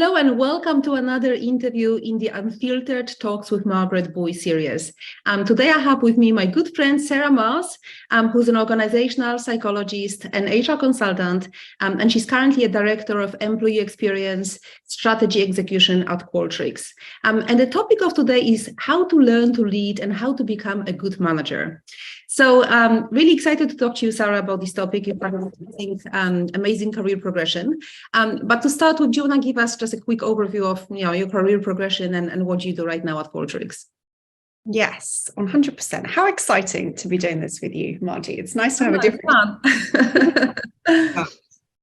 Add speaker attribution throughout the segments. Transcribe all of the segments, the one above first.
Speaker 1: Hello and welcome to another interview in the Unfiltered Talks with Margaret series. Today I have with me my good friend Sarah Moss, who's an organizational psychologist and HR consultant, and she's currently a director of employee experience strategy execution at Qualtrics. And the topic of today is how to learn to lead and how to become a good manager. So really excited to talk to you, Sarah, about this topic. You've had amazing career progression. But to start with, do you want to give us just a quick overview of your career progression and what you do right now at Qualtrics?
Speaker 2: Yes, 100%. How exciting to be doing this with you, Margie. It's nice to have a different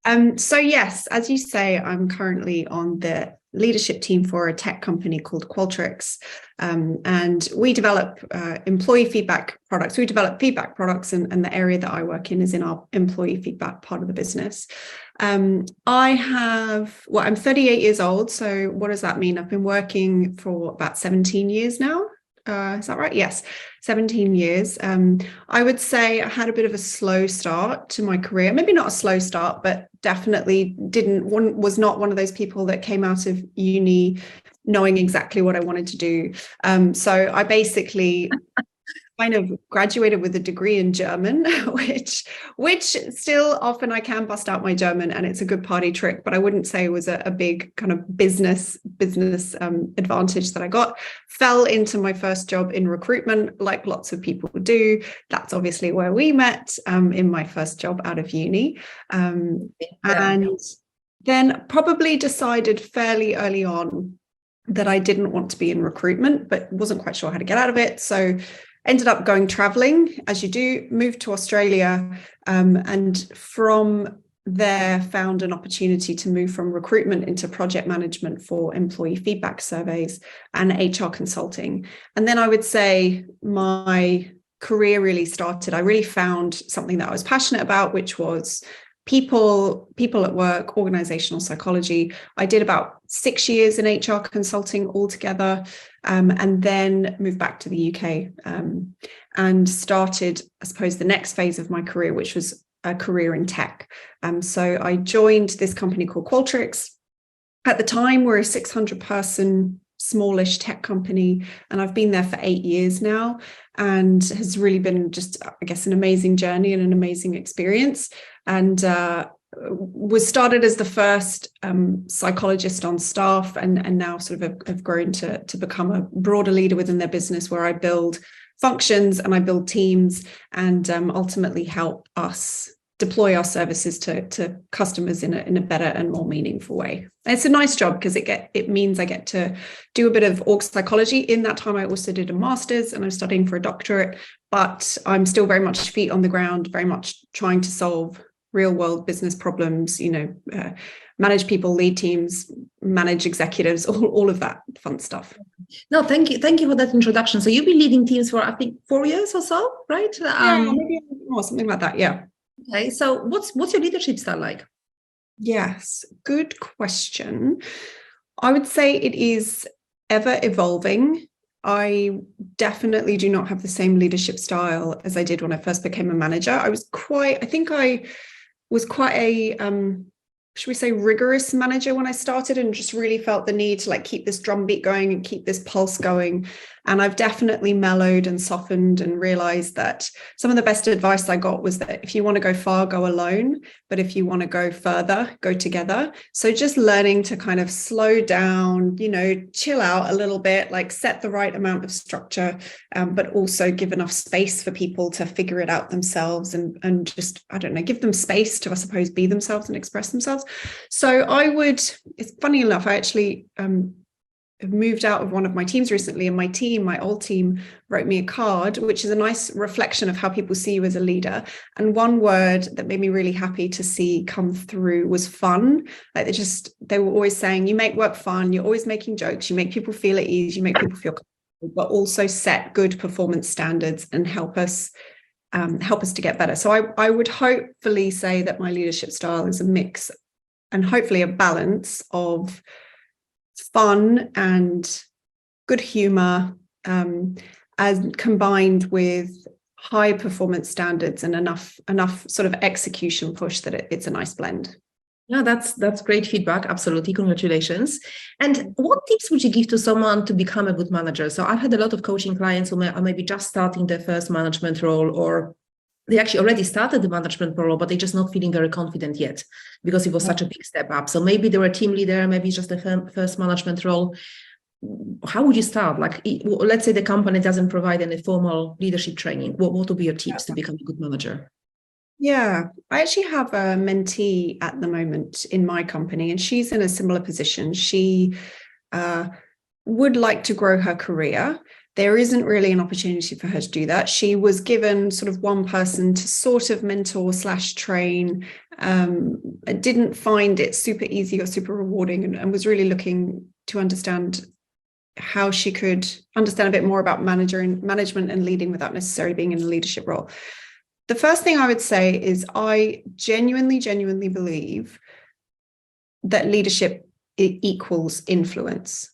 Speaker 2: fun. So yes, as you say, I'm currently on the leadership team for a tech company called Qualtrics, and we develop employee feedback products. We develop feedback products, and the area that I work in is in our employee feedback part of the business. I'm 38 years old. So what does that mean? I've been working for about 17 years now. Is that right? Yes, 17 years. I would say I had a bit of a slow start to my career. Maybe not a slow start, but definitely was not one of those people that came out of uni knowing exactly what I wanted to do. So I basically kind of graduated with a degree in German, which still often I can bust out my German and it's a good party trick, but I wouldn't say it was a big kind of business advantage that I got. Fell into my first job in recruitment, like lots of people do. That's obviously where we met, in my first job out of uni. And then probably decided fairly early on that I didn't want to be in recruitment, but wasn't quite sure how to get out of it. So ended up going traveling, as you do, moved to Australia, and from there found an opportunity to move from recruitment into project management for employee feedback surveys and HR consulting. And then I would say my career really started. I really found something that I was passionate about, which was people at work, organizational psychology. I did about 6 years in HR consulting altogether, and then moved back to the UK, and started, I suppose, the next phase of my career, which was a career in tech. So I joined this company called Qualtrics. At the time, we're a 600-person smallish tech company, and I've been there for 8 years now, and has really been just, I guess, an amazing journey and an amazing experience. And was started as the first psychologist on staff, and now sort of have grown to become a broader leader within their business, where I build functions and I build teams, and ultimately help us deploy our services to customers in a better and more meaningful way. And it's a nice job because it means I get to do a bit of org psychology. In that time, I also did a master's and I'm studying for a doctorate, but I'm still very much feet on the ground, very much trying to solve real world business problems, manage people, lead teams, manage executives, all of that fun stuff.
Speaker 1: No, thank you for that introduction. So you've been leading teams for, I think, 4 years or so, right?
Speaker 2: Maybe more, something like that. Yeah.
Speaker 1: Okay, so what's your leadership style like?
Speaker 2: Yes, good question. I would say it is ever evolving. I definitely do not have the same leadership style as I did when I first became a manager. I was quite a should we say rigorous manager when I started, and just really felt the need to keep this drumbeat going and keep this pulse going. And I've definitely mellowed and softened and realized that some of the best advice I got was that if you want to go far, go alone. But if you want to go further, go together. So just learning to kind of slow down, chill out a little bit, set the right amount of structure, but also give enough space for people to figure it out themselves, and just, I don't know, give them space to, I suppose, be themselves and express themselves. So it's funny enough, I actually have moved out of one of my teams recently, and my old team wrote me a card, which is a nice reflection of how people see you as a leader. And one word that made me really happy to see come through was fun. They were always saying, you make work fun, you're always making jokes, you make people feel at ease, you make people feel comfortable, but also set good performance standards and help us to get better. So I would hopefully say that my leadership style is a mix and hopefully a balance of fun and good humor, as combined with high performance standards and enough sort of execution push that it's a nice blend.
Speaker 1: Yeah, that's great feedback. Absolutely. Congratulations. And what tips would you give to someone to become a good manager? So I've had a lot of coaching clients who are maybe just starting their first management role, or they actually already started the management role, but they're just not feeling very confident yet because it was such a big step up. So maybe they were a team leader, maybe it's just the first management role. How would you start? Like, let's say the company doesn't provide any formal leadership training. What would be your tips to become a good manager?
Speaker 2: Yeah, I actually have a mentee at the moment in my company, and she's in a similar position. She would like to grow her career. There isn't really an opportunity for her to do that. She was given sort of one person to sort of mentor / train. Didn't find it super easy or super rewarding, and was really looking to understand how she could understand a bit more about management and leading without necessarily being in a leadership role. The first thing I would say is I genuinely believe that leadership equals influence.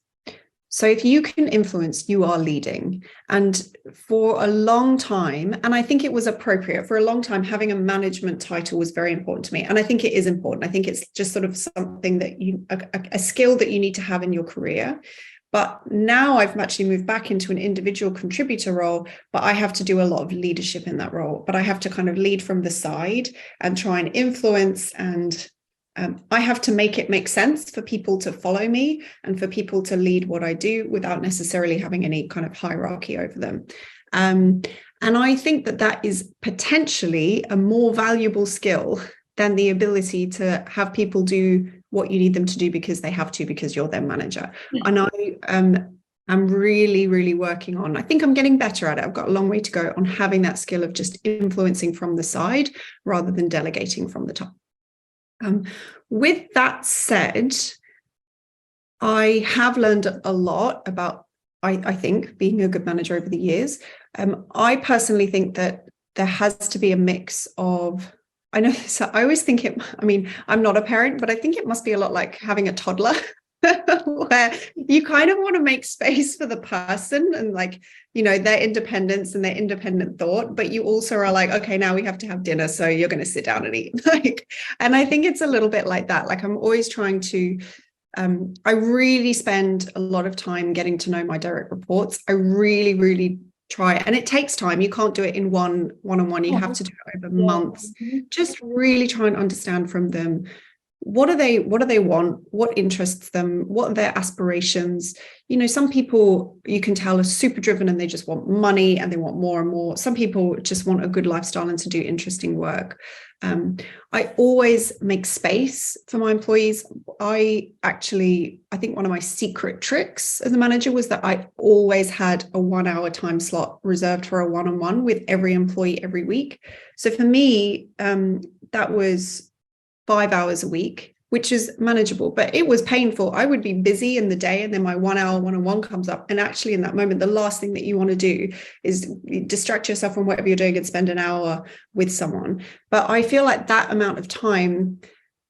Speaker 2: So if you can influence, you are leading. And for a long time, and I think it was appropriate, for a long time, having a management title was very important to me. And I think it is important. I think it's just sort of something that a skill that you need to have in your career. But now I've actually moved back into an individual contributor role, but I have to do a lot of leadership in that role. But I have to kind of lead from the side and try and influence, and I have to make it make sense for people to follow me and for people to lead what I do without necessarily having any kind of hierarchy over them. And I think that is potentially a more valuable skill than the ability to have people do what you need them to do because they have to, because you're their manager. And I'm really working on, I think I'm getting better at it. I've got a long way to go on having that skill of just influencing from the side rather than delegating from the top. With that said, I have learned a lot about, I think, being a good manager over the years. I personally think that there has to be a mix of, I know, so I always think I'm not a parent, but I think it must be a lot like having a toddler where you kind of want to make space for the person and their independence and their independent thought, but you also are like, okay, now we have to have dinner, so you're going to sit down and eat. And I think it's a little bit like that. I'm always trying to, I really spend a lot of time getting to know my direct reports. I really try, and it takes time. You can't do it in one-on-one. You have to do it over months. Just really try and understand from them, what do they want, what interests them, what are their aspirations. Some people you can tell are super driven and they just want money and they want more and more. Some people just want a good lifestyle and to do interesting work. I always make space for my employees. I think one of my secret tricks as a manager was that I always had a 1 hour time slot reserved for a one-on-one with every employee every week. So for me, that was 5 hours a week, which is manageable, but it was painful. I would be busy in the day and then my 1 hour one-on-one comes up. And actually in that moment, the last thing that you want to do is distract yourself from whatever you're doing and spend an hour with someone. But I feel like that amount of time,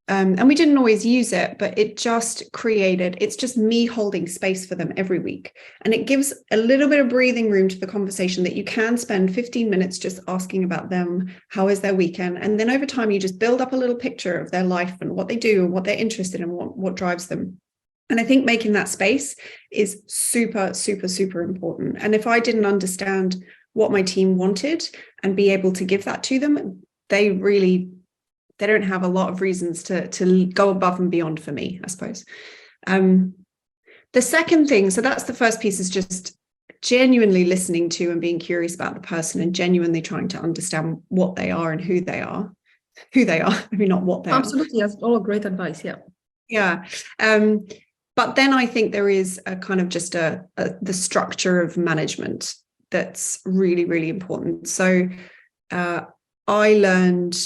Speaker 2: and we didn't always use it, but it's just me holding space for them every week. And it gives a little bit of breathing room to the conversation that you can spend 15 minutes just asking about them. How is their weekend? And then over time, you just build up a little picture of their life and what they do and what they're interested in and what drives them. And I think making that space is super important. And if I didn't understand what my team wanted and be able to give that to them, they don't have a lot of reasons to go above and beyond for me, I suppose. The second thing, so that's the first piece, is just genuinely listening to and being curious about the person and genuinely trying to understand what they are and who they are. Maybe not what they are.
Speaker 1: Absolutely, that's all great advice.
Speaker 2: Yeah. But then I think there is a kind of just the structure of management that's really important. So I learned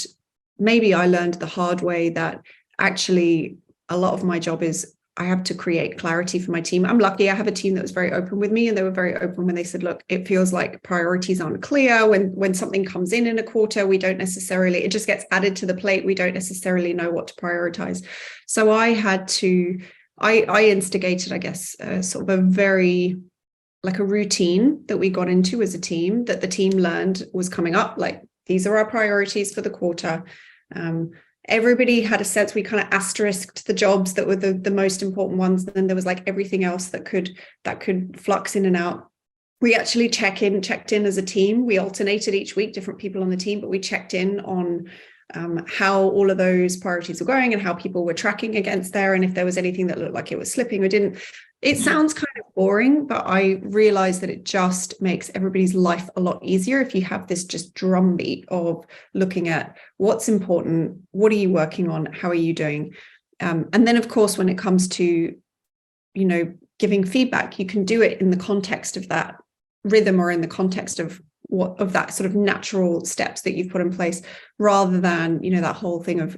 Speaker 2: the hard way that actually a lot of my job is I have to create clarity for my team. I'm lucky I have a team that was very open with me, and they were very open when they said, look, it feels like priorities aren't clear. When something comes in a quarter, it just gets added to the plate. We don't necessarily know what to prioritize. So I instigated, I guess, sort of a routine that we got into as a team, that the team learned was coming up. Like, these are our priorities for the quarter. everybody had a sense, we kind of asterisked the jobs that were the most important ones. And then there was like everything else that could flux in and out. We actually checked in as a team. We alternated each week, different people on the team, but we checked in on how all of those priorities were going and how people were tracking against there. And if there was anything that looked like it was slipping or didn't. It sounds kind of boring, but I realized that it just makes everybody's life a lot easier if you have this just drumbeat of looking at what's important, what are you working on, how are you doing? And then, of course, when it comes to, giving feedback, you can do it in the context of that rhythm or in the context of that sort of natural steps that you've put in place, rather than, that whole thing of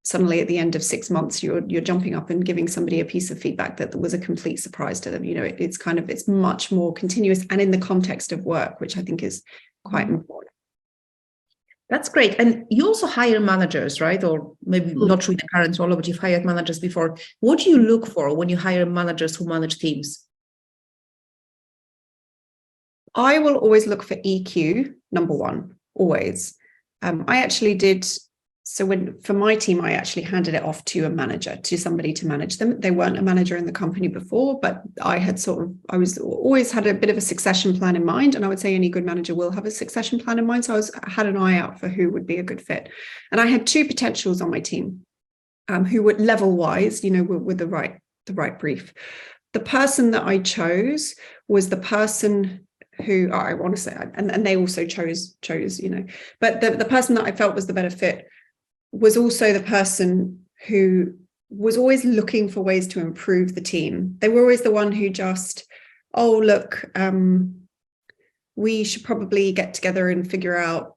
Speaker 2: suddenly at the end of 6 months, you're jumping up and giving somebody a piece of feedback that was a complete surprise to them. It's much more continuous and in the context of work, which I think is quite important.
Speaker 1: That's great. And you also hire managers, right? Or maybe not through the current role, but you've hired managers before. What do you look for when you hire managers who manage teams?
Speaker 2: I will always look for EQ, number one, always. I actually did. So for my team, I actually handed it off to a manager, to somebody to manage them. They weren't a manager in the company before, but I was always had a bit of a succession plan in mind. And I would say any good manager will have a succession plan in mind. So I had an eye out for who would be a good fit. And I had two potentials on my team who were level wise, with the right brief. The person that I chose was the person who I want to say, and they also chose, but the person that I felt was the better fit was also the person who was always looking for ways to improve the team. They were always the one who just, we should probably get together and figure out,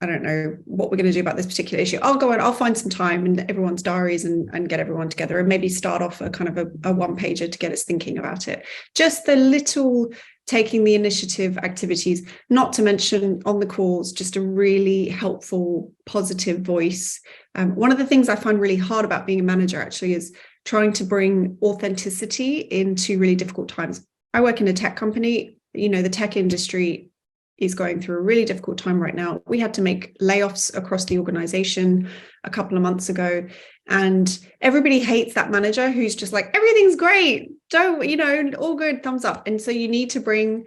Speaker 2: I don't know, what we're going to do about this particular issue. I'll go and I'll find some time in everyone's diaries and get everyone together and maybe start off a kind of a one-pager to get us thinking about it. Just the little taking the initiative activities, not to mention on the calls, just a really helpful, positive voice. One of the things I find really hard about being a manager actually is trying to bring authenticity into really difficult times. I work in a tech company. The tech industry is going through a really difficult time right now. We had to make layoffs across the organization a couple of months ago. And everybody hates that manager who's just like, everything's great. All good, thumbs up. And so you need to bring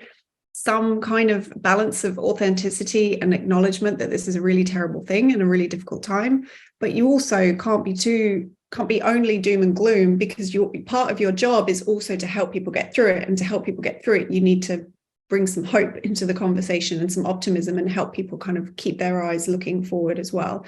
Speaker 2: some kind of balance of authenticity and acknowledgement that this is a really terrible thing and a really difficult time. But you also can't be only doom and gloom, because part of your job is also to help people get through it. And to help people get through it, you need to bring some hope into the conversation and some optimism and help people kind of keep their eyes looking forward as well.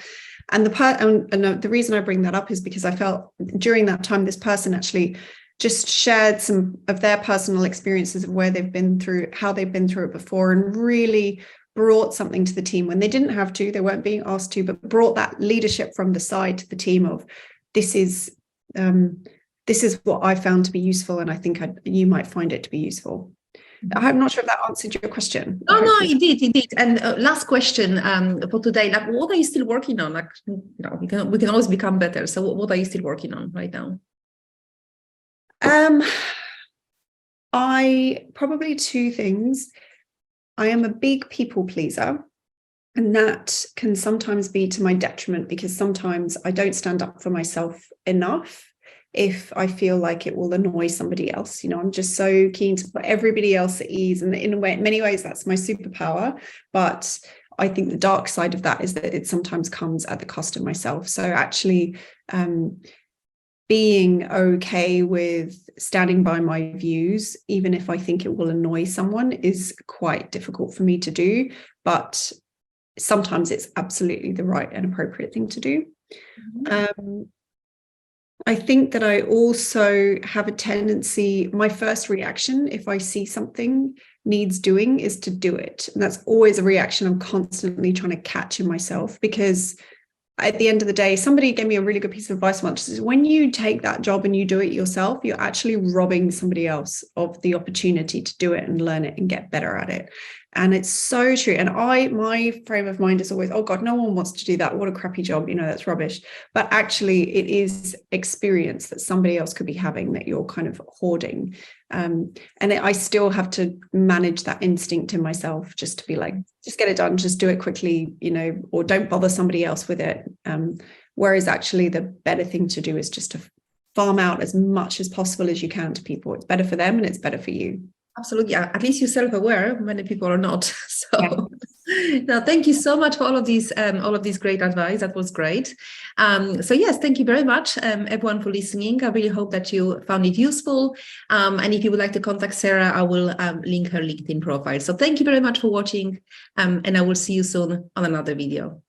Speaker 2: And the reason I bring that up is because I felt during that time, this person actually just shared some of their personal experiences of where they've been through, how they've been through it before, and really brought something to the team when they didn't have to, they weren't being asked to, but brought that leadership from the side to the team of, this is what I found to be useful, and I think you might find it to be useful. I'm not sure if that answered your question.
Speaker 1: Oh, no, it did. And last question for today, like, what are you still working on? Like, we can always become better. So what are you still working on right now?
Speaker 2: I probably two things. I am a big people pleaser, and that can sometimes be to my detriment, because sometimes I don't stand up for myself enough if I feel like it will annoy somebody else. I'm just so keen to put everybody else at ease. And in many ways, that's my superpower. But I think the dark side of that is that it sometimes comes at the cost of myself. So actually being okay with standing by my views, even if I think it will annoy someone, is quite difficult for me to do. But sometimes it's absolutely the right and appropriate thing to do. Mm-hmm. I think that I also have a tendency, my first reaction, if I see something needs doing, is to do it. And that's always a reaction I'm constantly trying to catch in myself, because at the end of the day, somebody gave me a really good piece of advice once. Is when you take that job and you do it yourself, you're actually robbing somebody else of the opportunity to do it and learn it and get better at it. And it's so true. And my frame of mind is always, oh God, no one wants to do that. What a crappy job. That's rubbish. But actually it is experience that somebody else could be having that you're kind of hoarding. I still have to manage that instinct in myself, just to be like, just get it done, just do it quickly, or don't bother somebody else with it. Whereas actually the better thing to do is just to farm out as much as possible as you can to people. It's better for them and it's better for you.
Speaker 1: Absolutely. Yeah. At least you're self-aware. Many people are not. So now, thank you so much for all of these great advice. That was great. So yes, thank you very much, everyone, for listening. I really hope that you found it useful. And if you would like to contact Sarah, I will link her LinkedIn profile. So thank you very much for watching. And I will see you soon on another video.